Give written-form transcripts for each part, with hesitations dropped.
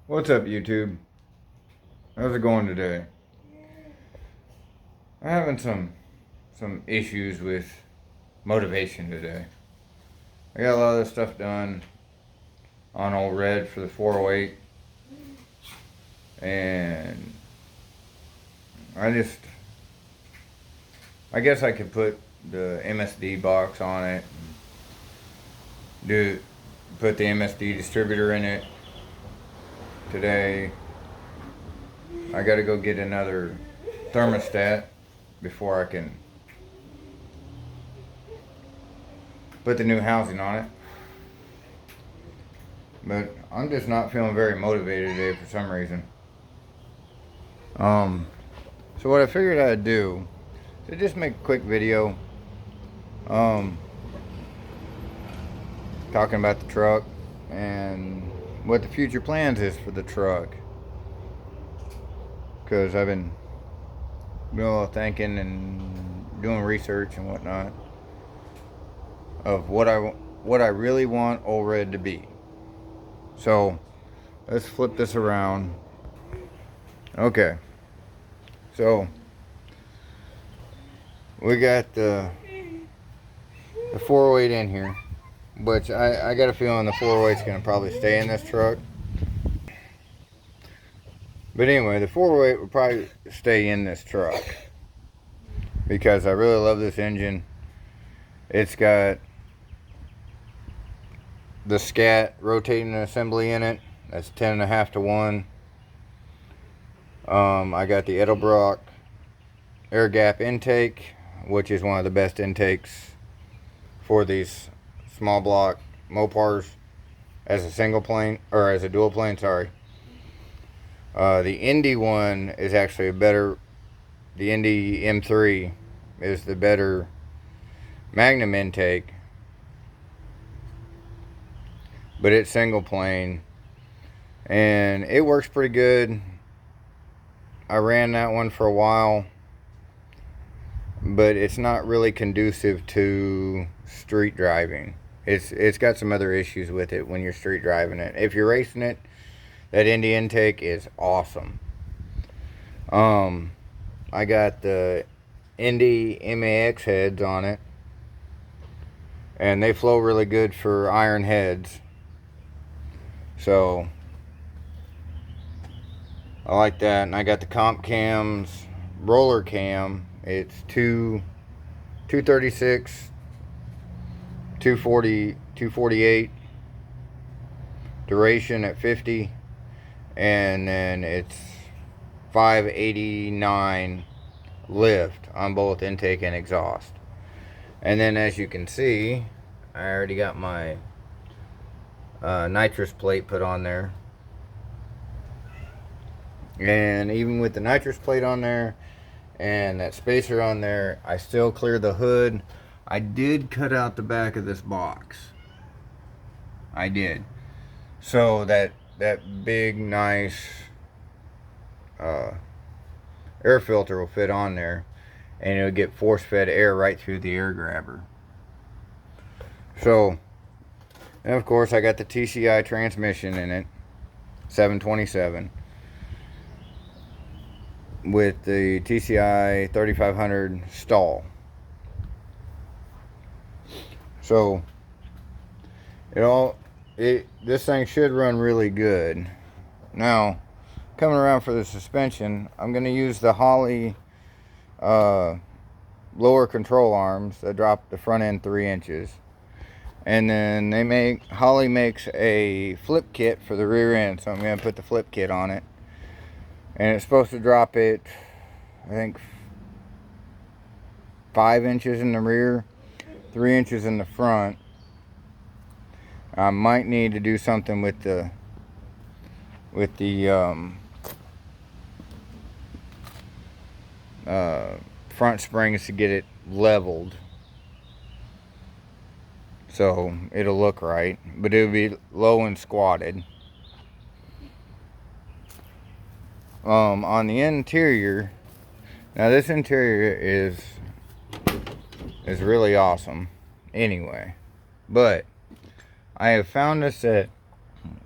What's up, YouTube? How's it going today? I'm having some issues with motivation today. I got a lot of this stuff done on Ole Red for the 408, and I guess I could put the MSD box on it, put the MSD distributor in it today. I gotta go get another thermostat before I can put the new housing on it. But I'm just not feeling very motivated today for some reason. So what I figured I'd do is just make a quick video talking about the truck and what the future plans is for the truck, because I've been doing a little thinking and doing research and whatnot of what I really want Ole Red to be. So let's flip this around. Okay, so we got the 408 in here, which I got a feeling the 408's gonna probably stay in this truck. But anyway, the 408 will probably stay in this truck because I really love this engine. It's got the SCAT rotating assembly in it. That's 10.5 to 1. I got the Edelbrock air gap intake, which is one of the best intakes for these small block Mopars as a single plane, or as a dual plane, sorry. The Indy one is actually the Indy M3 is the better Magnum intake, but it's single plane and it works pretty good. I ran that one for a while, but it's not really conducive to street driving. It's got some other issues with it when you're street driving it. If you're racing it, that Indy intake is awesome. I got the Indy MAX heads on it, and they flow really good for iron heads. So I like that. And I got the Comp Cams roller cam. It's 236, 240, 248 duration at 50, and then it's 589 lift on both intake and exhaust. And then, as you can see, I already got my nitrous plate put on there. And even with the nitrous plate on there and that spacer on there, I still cleared the hood. I did cut out the back of this box. I did. So that big, nice air filter will fit on there, and it'll get force-fed air right through the air grabber. So, and of course, I got the TCI transmission in it, 727, with the TCI 3500 stall. So, this thing should run really good. Now, coming around for the suspension, I'm going to use the Holley lower control arms that drop the front end 3 inches. And then Holley makes a flip kit for the rear end, so I'm going to put the flip kit on it. And it's supposed to drop it, I think, 5 inches in the rear, 3 inches in the front. I might need to do something with the front springs to get it leveled, so it'll look right, but it'll be low and squatted. On the interior, now this interior is really awesome anyway, but I have found this at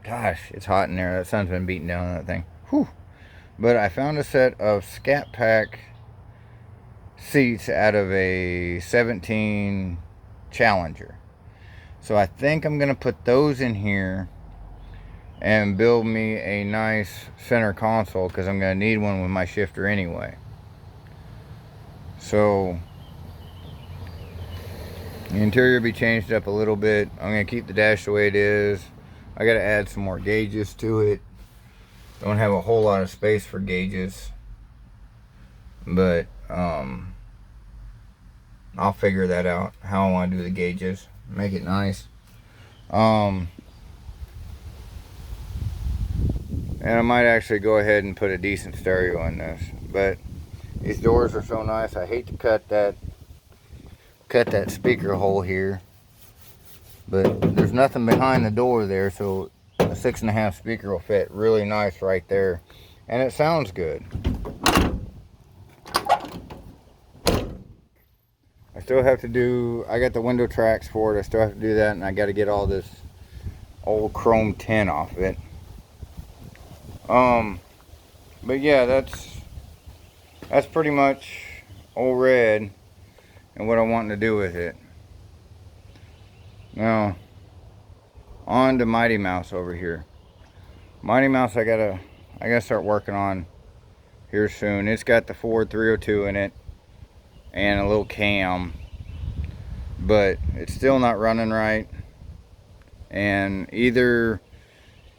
Gosh, it's hot in there. That sun's been beating down on that thing. Whew. But I found a set of Scat Pack seats out of a 17 Challenger. So I think I'm going to put those in here and build me a nice center console, because I'm going to need one with my shifter anyway. So the interior will be changed up a little bit. I'm going to keep the dash the way it is. I got to add some more gauges to it. Don't have a whole lot of space for gauges, but I'll figure that out, how I want to do the gauges, make it nice. And I might actually go ahead and put a decent stereo in this. But these doors are so nice. I hate to cut that speaker hole here, but there's nothing behind the door there, so a 6.5 speaker will fit really nice right there, and it sounds good. I still have to do, I got the window tracks for it. I still have to do that, and I got to get all this old chrome tin off of it. But yeah, that's pretty much Ole Red and what I'm wanting to do with it. Now, on to Mighty Mouse over here. Mighty Mouse, I gotta start working on here soon. It's got the Ford 302 in it and a little cam, but it's still not running right. And either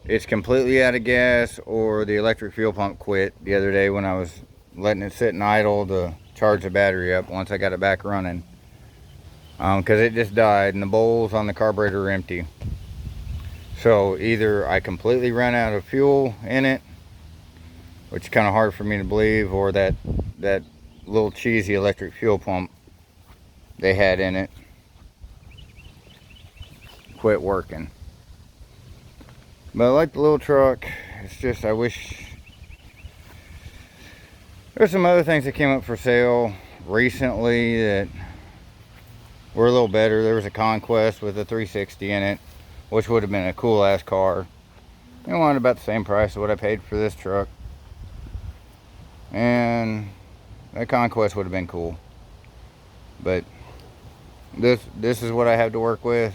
it's completely out of gas, or the electric fuel pump quit the other day when I was letting it sit and idle to charge the battery up once I got it back running. Because it just died and the bowls on the carburetor are empty. So either I completely ran out of fuel in it, which is kind of hard for me to believe, or that little cheesy electric fuel pump they had in it quit working. But I like the little truck. It's just, I wish there's some other things that came up for sale recently that were a little better. There was a Conquest with a 360 in it, which would have been a cool ass car. I wanted about the same price as what I paid for this truck, and that Conquest would have been cool. But this is what I have to work with.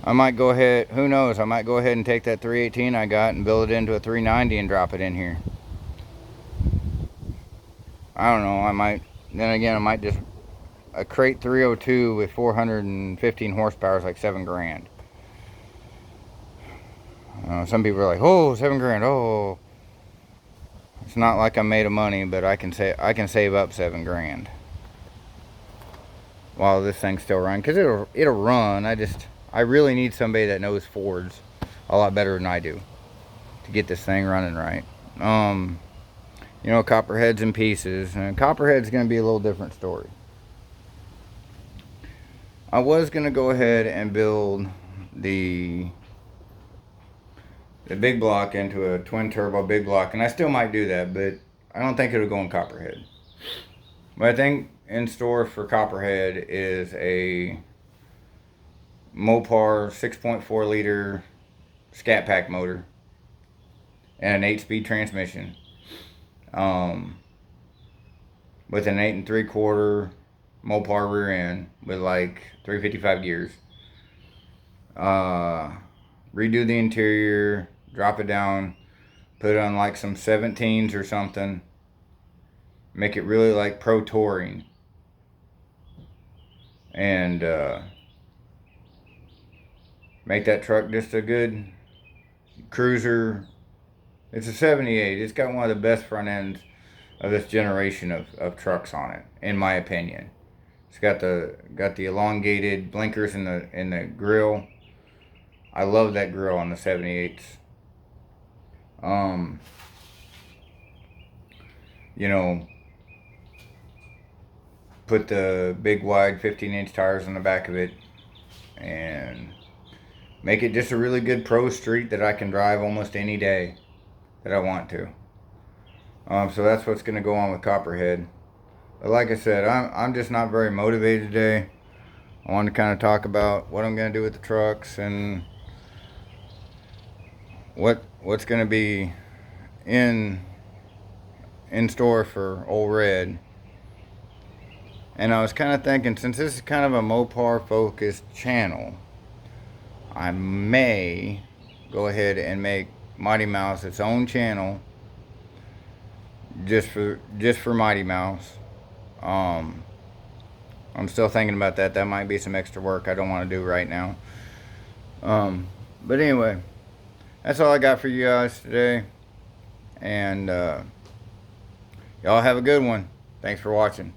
I might go ahead, who knows, I might go ahead and take that 318 I got and build it into a 390 and drop it in here. I don't know, I might, then again, I might just, a crate 302 with 415 horsepower is like $7 grand. Some people are like, oh, $7 grand, oh. It's not like I'm made of money, but I can save up $7 grand while this thing's still running, because it'll run. I really need somebody that knows Fords a lot better than I do to get this thing running right. You know, Copperhead's in pieces, and Copperhead's going to be a little different story. I was going to go ahead and build the big block into a twin turbo big block, and I still might do that, but I don't think it'll go in Copperhead. But I think in store for Copperhead is a Mopar 6.4 liter Scat Pack motor and an 8-speed transmission, with an 8 3/4 Mopar rear end with like 355 gears. Redo the interior, drop it down, put it on like some 17s or something, make it really like pro touring, and make that truck just a good cruiser. It's a 78. It's got one of the best front ends of this generation of trucks on it, in my opinion. It's got the elongated blinkers in the grill. I love that grill on the 78s. You know, put the big wide 15-inch tires on the back of it and make it just a really good pro street that I can drive almost any day that I want to. So that's what's going to go on with Copperhead. But like I said, I'm just not very motivated today. I wanted to kind of talk about what I'm going to do with the trucks and what's going to be in store for Ole Red. And I was kind of thinking, since this is kind of a Mopar focused channel, I may go ahead and make Mighty Mouse its own channel just for Mighty Mouse. I'm still thinking about that. That might be some extra work I don't want to do right now. But anyway, that's all I got for you guys today. And y'all have a good one. Thanks for watching.